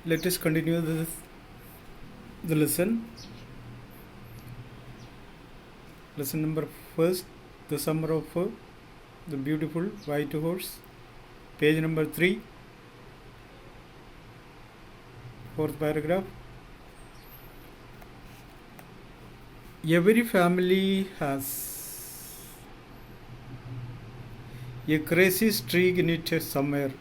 Let us continue the lesson. Lesson number first, the summer of the beautiful white horse. Page number 3, fourth paragraph. Every family has a crazy streak in it somewhere.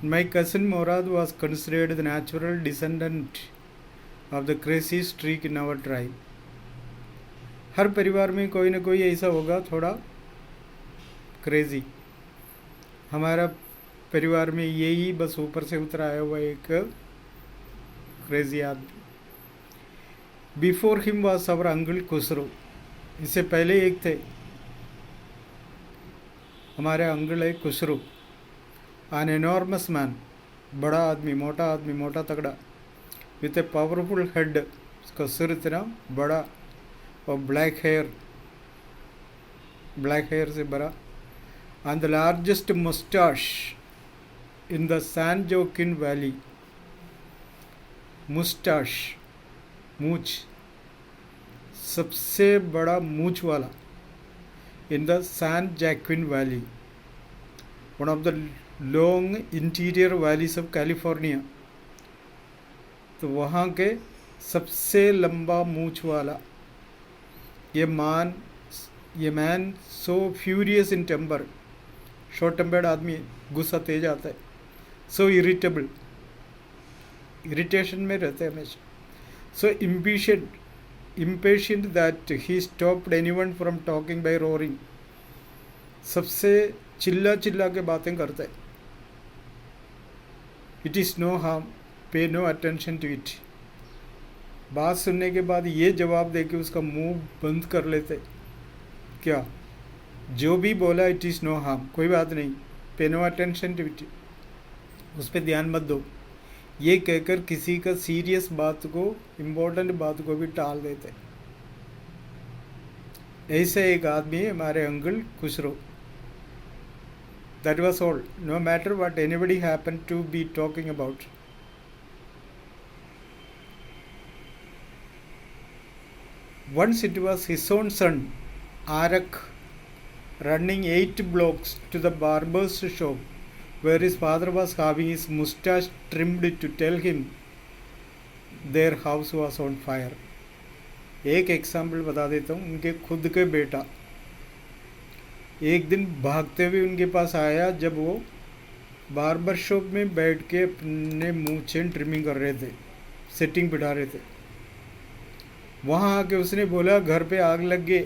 My cousin Morad was considered the natural descendant of the crazy streak in our tribe. हर परिवार में कोई ना कोई ऐसा होगा थोड़ा crazy. हमारा परिवार में यही बस ऊपर से उतर आया हुआ एक क्रेजी आदमी. Before him was our uncle Khusro. इससे पहले एक थे हमारे अंकल है खुसरो. एन एनॉर्मस मैन, बड़ा आदमी, मोटा तगड़ा, विथ ए पावरफुल हेड, उसका सिर इतना बड़ा और ब्लैक हेयर से बड़ा, and the largest moustache in the San Joaquin valley. Moustache, मूछ, सबसे बड़ा मूछ वाला in the San Joaquin valley, one of the long interior valleys of California. तो वहाँ के सबसे लंबा मूछ वाला ये man so furious in temper, short tempered आदमी, गुस्सा तेज आता है. सो इरिटेबल, इरिटेशन में रहते हैं हमेशा. So impatient that he stopped anyone from talking by roaring. सबसे चिल्ला के बातें करता है. It is no harm, pay no attention to it. बात सुनने के बाद ये जवाब दे के उसका मुंह बंद कर लेते. क्या जो भी बोला इट इज़ नो हार्म, कोई बात नहीं, पे नो अटेंशन टू इट, उस पर ध्यान मत दो, ये कहकर किसी का सीरियस बात को, इम्पोर्टेंट बात को भी टाल देते. ऐसे एक आदमी है हमारे uncle Khusro. That was all, no matter what anybody happened to be talking about. Once it was his own son, Arak, running 8 blocks to the barber's shop where his father was having his mustache trimmed to tell him their house was on fire. एक example बता देता हूँ. उनके खुद के बेटा एक दिन भागते हुए उनके पास आया जब वो बार्बर शॉप में बैठ के अपने मूछें ट्रिमिंग कर रहे थे, सेटिंग बिठा रहे थे. वहाँ आके उसने बोला घर पे आग लग गई.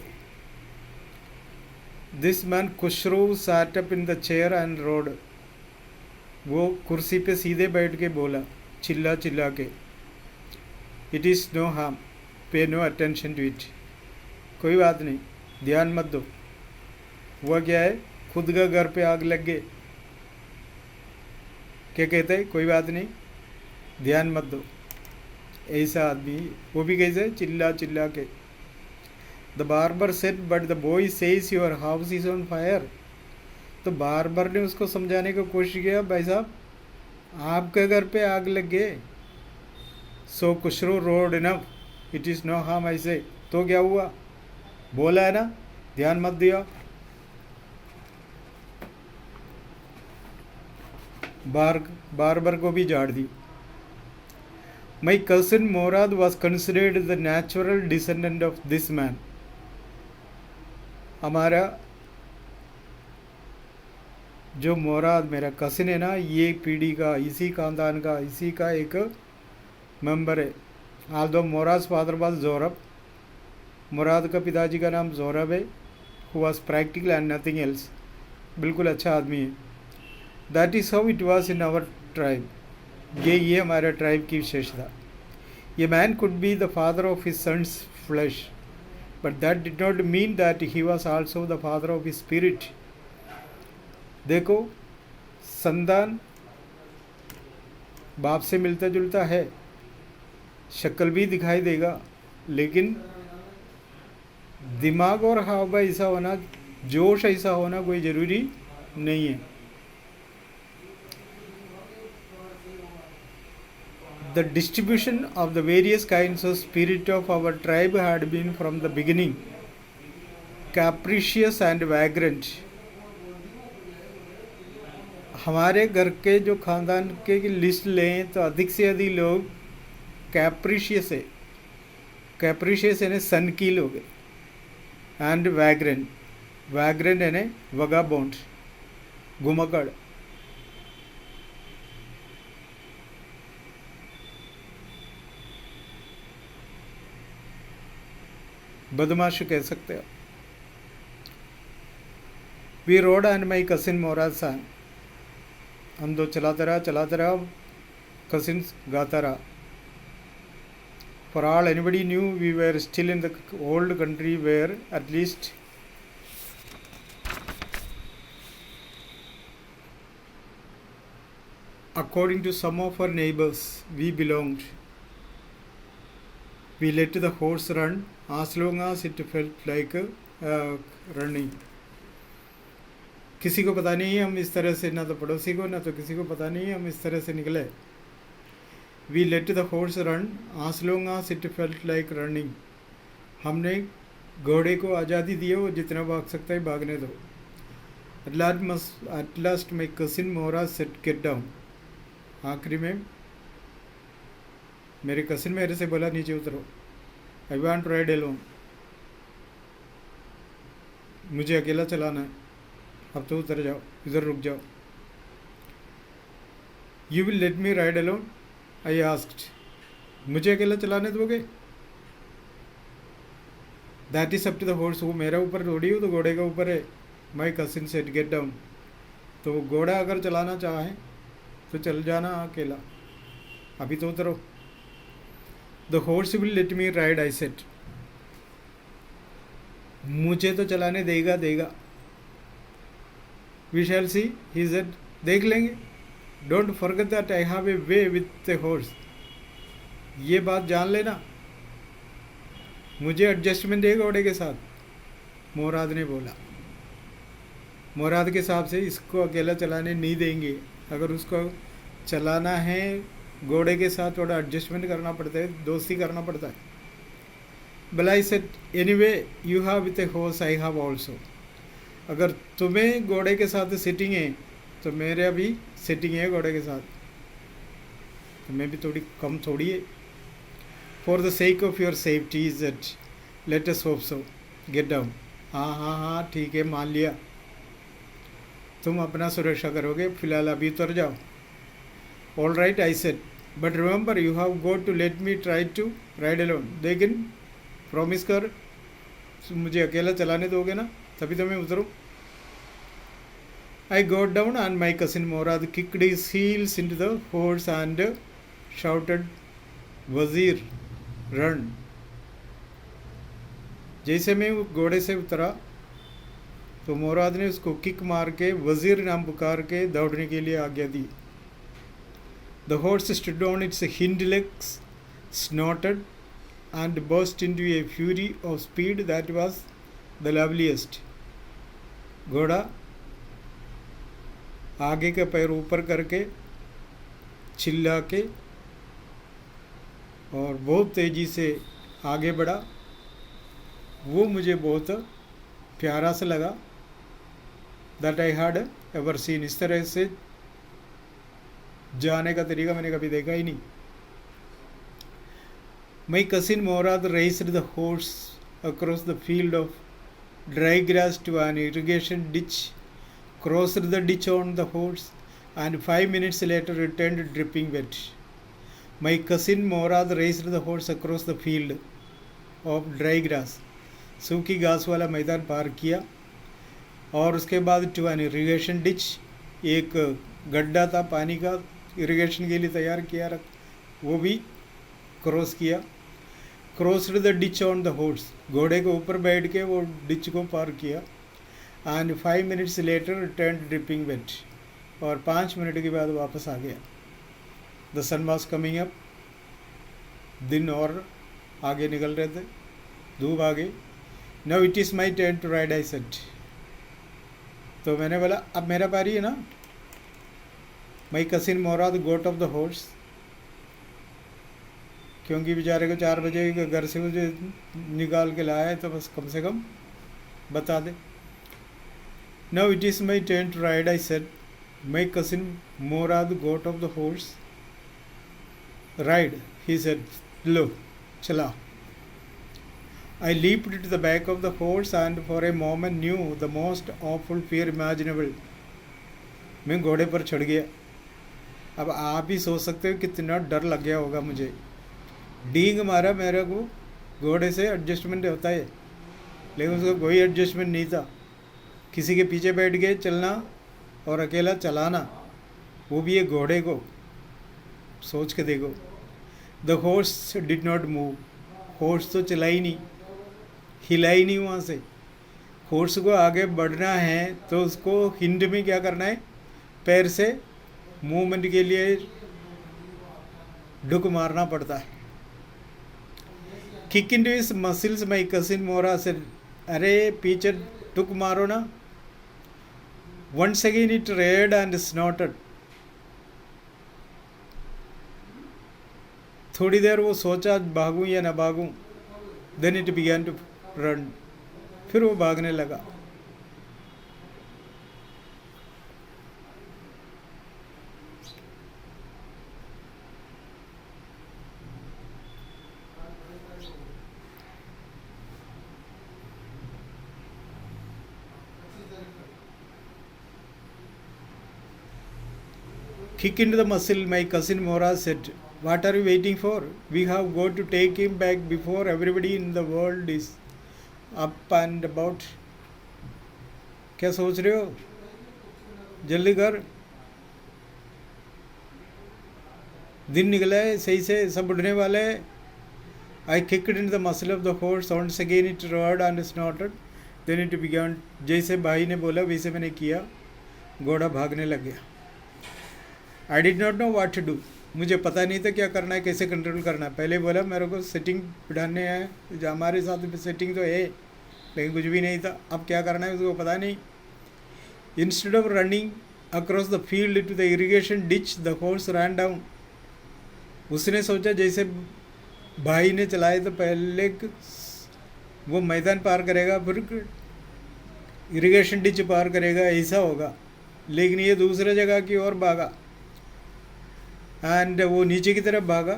This man Khosrove sat up in the chair and roared. वो कुर्सी पे सीधे बैठ के बोला चिल्ला के, it is no harm, pay no attention to it. कोई बात नहीं, ध्यान मत दो. हुआ क्या है, खुद का घर पे आग लग गए. क्या कहते हैं, कोई बात नहीं, ध्यान मत दो. ऐसा आदमी, वो भी कैसे, चिल्ला के. The barber said but the boy says your house is on fire. तो बार्बर ने उसको समझाने की कोशिश किया, भाई साहब आपके घर पे आग लग गए. So Khosrove roared enough, it is no harm. ऐसे तो क्या हुआ, बोला है ना, ध्यान मत दिया. बार्बर को भी झाड़ दी. My cousin Mourad was considered the natural descendant of this man. हमारा जो मोराद मेरा कजिन है ना, ये पीढ़ी का, इसी खानदान का, इसी का एक मेंबर है. आल्दो मोराज फादर वॉज जोरब, मुराद का पिताजी का नाम जोरब है, who was practical and nothing else. बिल्कुल अच्छा आदमी है. That is how it was in our tribe. ये हमारे ट्राइब की विशेषता. ये man could be the father of his sons flesh, but that did not mean that he was also the father of his spirit. देखो, संतान बाप से मिलता जुलता है, शक्ल भी दिखाई देगा, लेकिन दिमाग और हाव भाव ऐसा होना, जोश ऐसा होना कोई ज़रूरी नहीं है. The distribution of the various kinds of spirit of our tribe had been from the beginning capricious and vagrant. हमारे घर के जो ख़ानदान के लिस्ट लें तो अधिक से अधिक लोग कैप्रिशियस है. कैप्रिशियस यानी सनकील हो गए. एंड वैग्रेंट, वैग्रेंट यानी वगाबोंड, घुमक्कड़. बदमाश कह सकते हो. वी रोड एंड माई कसिन मोराज सान. हम दो चलाते रहा कसिन्स गाता रहा. For all anybody knew, we were still in the old country where at least according to some of our neighbors we belonged. We let the horse run as long as it felt like running. किसी को पता नहीं है हम इस तरह से, ना तो पड़ोसी को ना तो किसी को पता नहीं है हम इस तरह से निकले. We let the horse run as long as it felt like running. हमने घोड़े को आज़ादी दी, वो जितना भाग सकता है भागने दो. At last my cousin Mora said get down. आखिरी में मेरे कसिन मेरे से बोला नीचे उतरो. I want to ride alone. मुझे अकेला चलाना है. अब तो उतर जाओ, इधर रुक जाओ. You will let me ride alone? I asked. मुझे अकेला चलाने दोगे? That is up to the horse. वो मेरा ऊपर थोड़ी हो, तो घोड़े का ऊपर है. My cousin said get down. तो घोड़ा अगर चलाना चाहे तो चल जाना अकेला, अभी तो उतरो. The horse will let me ride, I said. मुझे तो चलाने देगा. We shall see, he said. देख लेंगे. Don't forget that I have a way with the horse. ये बात जान लेना, मुझे एडजस्टमेंट है घोड़े के साथ. मोराद ने बोला. मोराद के हिसाब से इसको अकेला चलाने नहीं देंगे. अगर उसको चलाना है घोड़े के साथ थोड़ा एडजस्टमेंट करना पड़ता है, दोस्ती करना पड़ता है. But I said, anyway, you have with a horse, I have also. अगर तुम्हें घोड़े के साथ सेटिंग है तो मेरे अभी सेटिंग है घोड़े के साथ, तो मैं भी थोड़ी कम थोड़ी है. For the sake of your safety, is that let us hope so. Get down. हाँ ठीक है, मान लिया. तुम अपना सुरक्षा करोगे, फिलहाल अभी उतर जाओ. All right, I said. But remember, you have got to let me try to ride alone. लेकिन प्रॉमिस कर, मुझे अकेला चलाने दोगे ना, तभी तो मैं उतरूँ. I got down and my cousin Morad kicked his heels into the horse and shouted, Wazir, run. जैसे मैं घोड़े से उतरा तो मोराद ने उसको किक मार के वजीर नाम पुकार के दौड़ने के लिए आज्ञा दी. The horse stood on its hind legs, snorted, and burst into a fury of speed that was the loveliest. घोड़ा आगे का पैर ऊपर करके चिल्ला के और बहुत तेज़ी से आगे बढ़ा. वो मुझे बहुत प्यारा सा लगा. That I had ever seen. इस तरह से जाने का तरीका मैंने कभी देखा ही नहीं. My cousin Morad raced the horse across the field of dry grass to an irrigation ditch, crossed the ditch on the horse, and 5 minutes later returned dripping wet. My cousin Morad raced the horse across the field of dry grass. सूखी घास वाला मैदान पार किया और उसके बाद to N irrigation ditch, एक गड्ढा था पानी का, इरिगेशन के लिए तैयार किया रख, वो भी क्रॉस किया. Crossed the ditch on the horse, घोड़े के ऊपर बैठ के वो डिच को पार किया. And 5 minutes later return dripping wet, और 5 मिनट के बाद वापस आ गया. The sun was coming up, दिन और आगे निकल रहे थे, धूप आ गई. Now it is my turn to ride, I said. तो मैंने बोला अब मेरा बारी है ना. My cousin Mourad got off the horse क्योंकि बेचारे को 4 बजे घर से मुझे निकाल के लाया है, तो बस कम से कम बता दे. Now it is my turn to ride, I said. My cousin Morad got off the horse. Ride, he said. Lo, chala. I leaped to the back of the horse and for a moment knew the most awful fear imaginable. मैं घोड़े पर चढ़ गया. अब आप ही सोच सकते हो कितना डर लग गया होगा मुझे. डींग मारा मेरे को. घोड़े से एडजस्टमेंट होता है, लेकिन उसका कोई एडजस्टमेंट नहीं था. किसी के पीछे बैठ के चलना और अकेला चलाना, वो भी एक घोड़े को. सोच के देखो. The horse did not move. Horse तो चला ही नहीं, हिला ही नहीं वहाँ से. हॉर्स को आगे बढ़ना है तो उसको हिंड में क्या करना है, पैर से मूवमेंट के लिए ढुक मारना पड़ता है. Kick into his muscles my cousin Mourad से. अरे पीछे ढुक मारो ना. Once again it reared and snorted. थोड़ी देर वो सोचा भागूं या ना भागूं. Then it began to run. फिर वो भागने लगा. Kick into the muscle, my cousin Mora said. What are you waiting for? We have got to take him back before everybody in the world is up and about. क्या सोच रहे हो? जल्दी कर. दिन निकला है सही से, सब उड़ने वाले हैं. I kicked into the muscle of the horse. Once again it roared and snorted. Then it began. जैसे भाई ने बोला वैसे मैंने किया. घोड़ा भागने लग गया. I did not know what to do. मुझे पता नहीं था क्या करना है, कैसे कंट्रोल करना है. पहले बोला मेरे को सेटिंग बिठाने हैं, जो हमारे साथ में सेटिंग तो है, लेकिन कुछ भी नहीं था. अब क्या करना है उसको पता नहीं. Instead of running across the field to the irrigation ditch the horse ran down. उसने सोचा जैसे भाई ने चलाए तो पहले वो मैदान पार करेगा, फिर इरीगेशन डिच पार करेगा, ऐसा होगा. लेकिन ये दूसरे जगह की ओर भागा एंड वो नीचे की तरफ भागा.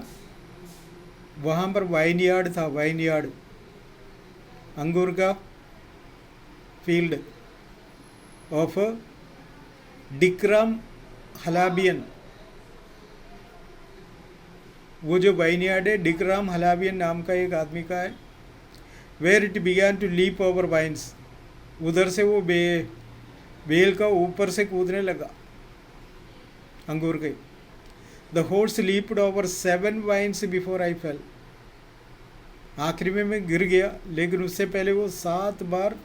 वहाँ पर वाइन यार्ड था. वाइन यार्ड, अंगूर का फील्ड ऑफ डिक्रम हलाबियन. वो जो वाइन यार्ड है डिक्रम हलाबियन नाम का एक आदमी का है. Where it began to leap over vines. उधर से वो बेल का ऊपर से कूदने लगा अंगूर के. The horse leaped over 7 vines before I fell. आखिरी में मैं गिर गया, लेकिन उससे पहले वो 7 बार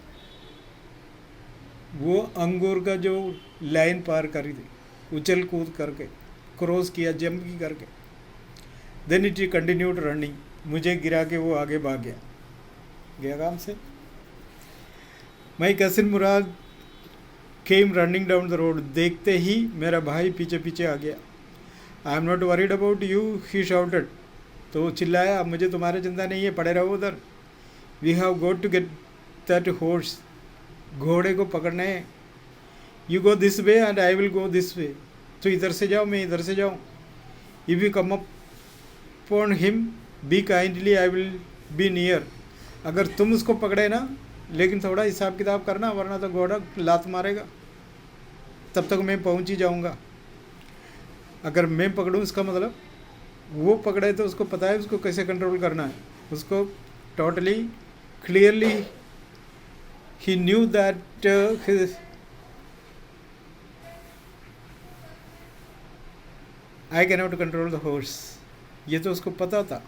वो अंगूर का जो लाइन पार करी थी, उछल कूद करके क्रॉस किया, जंप की करके. Then it continued running. मुझे गिरा के वो आगे भाग गया काम से. My cousin Murad came running down the road. देखते ही मेरा भाई पीछे पीछे आ गया. I am not worried about you, he shouted. तो वो चिल्लाया, मुझे तुम्हारे चिंता नहीं है, पड़े रहो उधर. We have got to get that horse. घोड़े को पकड़ना है. You go this way and I will go this way. तो इधर से जाओ, मैं इधर से जाऊँ. If you come upon him be kindly, I will be near. अगर तुम उसको पकड़े ना, लेकिन थोड़ा हिसाब किताब करना, वरना तो घोड़ा लात मारेगा. तब तक मैं पहुंच ही जाऊंगा. अगर मैं पकड़ूं, इसका मतलब वो पकड़े तो उसको पता है उसको कैसे कंट्रोल करना है. उसको totally clearly he knew that I can not control the horse. ये तो उसको पता था.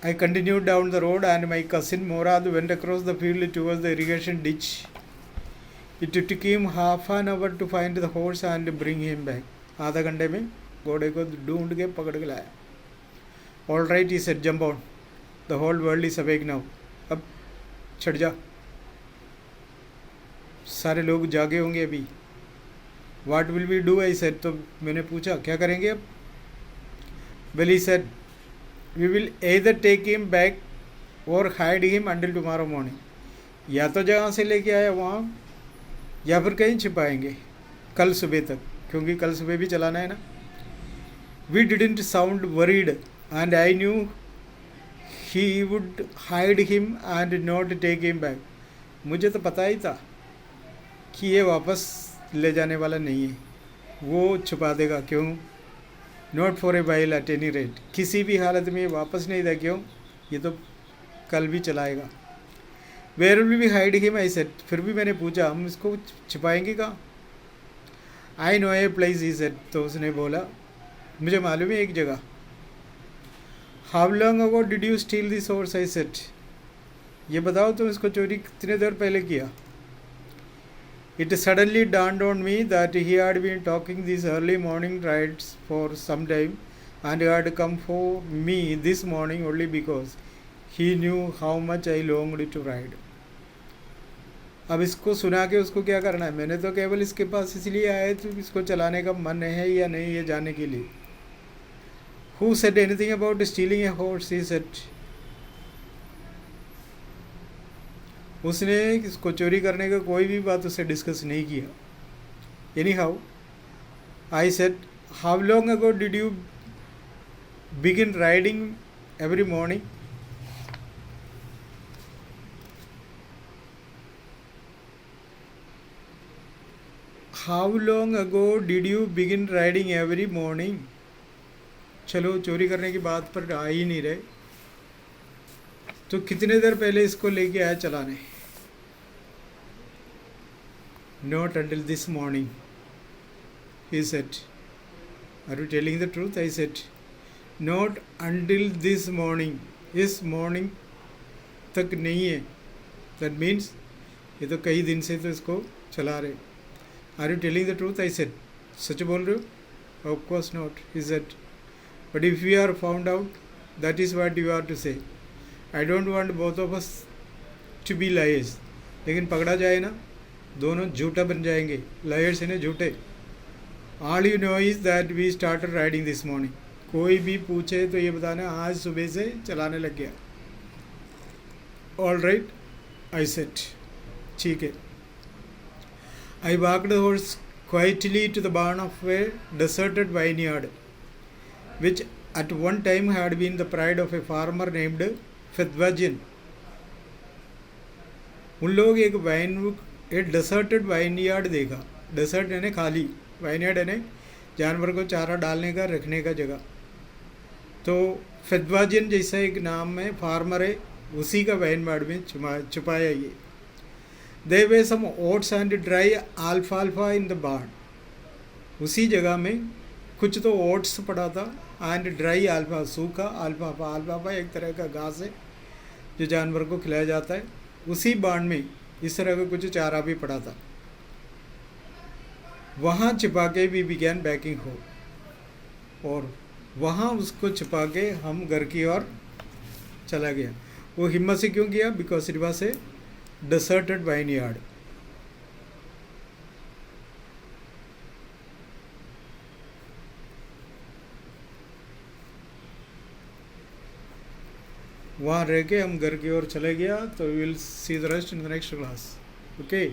I continued down the road and my cousin Morad went across the field towards the irrigation ditch. It took him half an hour to find the horse and bring him back. आधा घंटे में घोड़े को ढूंढ के पकड़ के लाया. All right, he said, jump on. The whole world is awake now. अब चढ़ जा, सारे लोग जागे होंगे अभी. What will we do, I said, तो मैंने पूछा क्या करेंगे अब. Well he said, we will either take him back or hide him until tomorrow morning. या तो जहाँ से लेके आया वहाँ, या फिर कहीं छिपाएंगे कल सुबह तक, क्योंकि कल सुबह भी चलाना है ना. We didn't sound worried and I knew he would hide him and not take him back. मुझे तो पता ही था कि ये वापस ले जाने वाला नहीं है, वो छुपा देगा. क्यों? Not for a while at any rate, किसी भी हालत में वापस नहीं था. क्यों? ये तो कल भी चलाएगा. Where will we hide him, I said, फिर भी मैंने पूछा हम इसको छिपाएंगे कहाँ. I know a place, he said, तो उसने बोला मुझे मालूम है एक जगह. How long ago did you steal this horse, I said, ये बताओ तुम इसको चोरी कितने देर पहले किया. It suddenly dawned on me that he had been talking these early morning rides for some time and had come for me this morning only because he knew how much I longed to ride. अब इसको सुना के उसको क्या करना है. मैंने तो केवल इसके पास इसलिए आया तो इसको चलाने का मन है या नहीं ये जानने के लिए. Who said anything about stealing a horse, he said. उसने इसको चोरी करने का कोई भी बात उससे डिस्कस नहीं किया. Any how I said, how long ago did you begin riding every morning. How long ago did you begin riding every morning. चलो चोरी करने की बात पर आ ही नहीं रहे, तो कितने देर पहले इसको लेके आया चलाने. Not until this morning, he said. Are you telling the truth, I said. Not until this morning, इस मॉर्निंग तक नहीं है. That means ये तो कई दिन से तो इसको चला रहे. Are you telling the truth, I said. सच बोल रहे हो. Of course not, he said. But if we are found out, that is what you are to say. I don't want both of us to be liars. लेकिन पकड़ा जाए ना, दोनों झूठा बन जाएंगे. लायर्स है ना, झूठे. All you know is that we started riding this morning. कोई भी पूछे तो ये बताना आज सुबह से चलाने लग गया. ऑल राइट, आई सेड, ठीक है. I walked the horse quietly to the barn of a deserted vineyard which at one time had been the pride of a farmer named Fethwagen. उन लोग एक डेसर्टेड वाइनयार्ड देखा. डेसर्ट यानी खाली, वाइनयार्ड यानी जानवर को चारा डालने का, रखने का जगह. तो फेथवाजियन जैसा एक नाम है, फार्मर है, उसी का वाइनयार्ड में छुपाया ये. There were some oats and dry अल्फाल्फा इन द बार्न. उसी जगह में कुछ तो ओट्स पड़ा था एंड ड्राई अल्फा, सूखा अल्फाफा. अल्फाफा एक तरह का घास है जो जानवर को खिलाया जाता है. उसी बार्न में इस तरह का कुछ चारा भी पड़ा था. वहाँ छिपा के भी बिगैन बैकिंग हो, और वहाँ उसको छिपा के हम घर की ओर चला गया. वो हिम्मत से क्यों किया? Because it was a deserted vineyard. वहाँ रह के हम घर की ओर चले गया. तो we will see the rest in the next class. Okay.